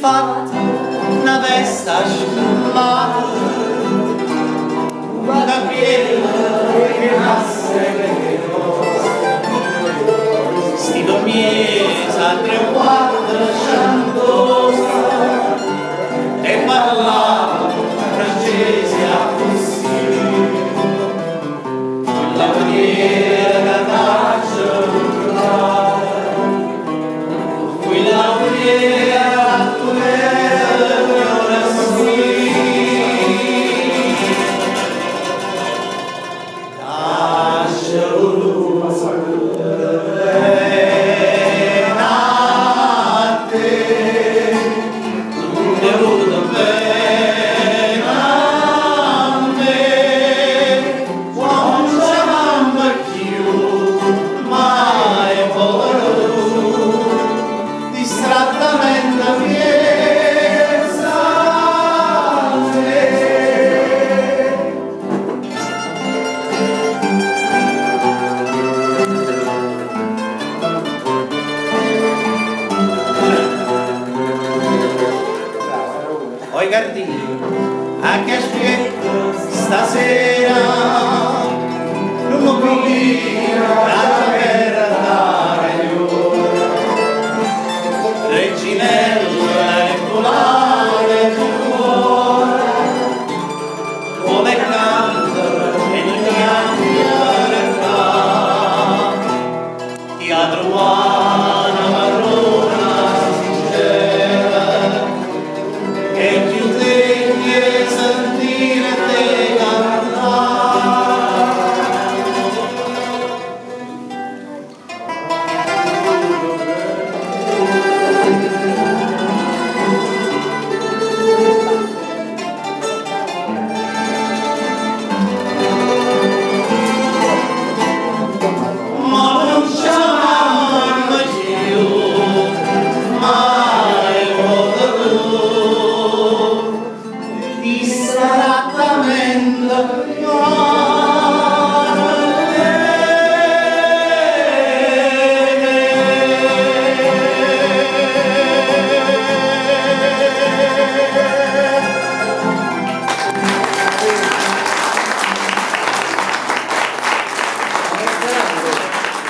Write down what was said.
fatta una vesta scammata da piede che nasse sti dormies a 3/4 sciantosa e parlava francese a così la maniera da taccio qui la maniera tu Oi Gardini, a che aspetto stasera non lo puoi dire.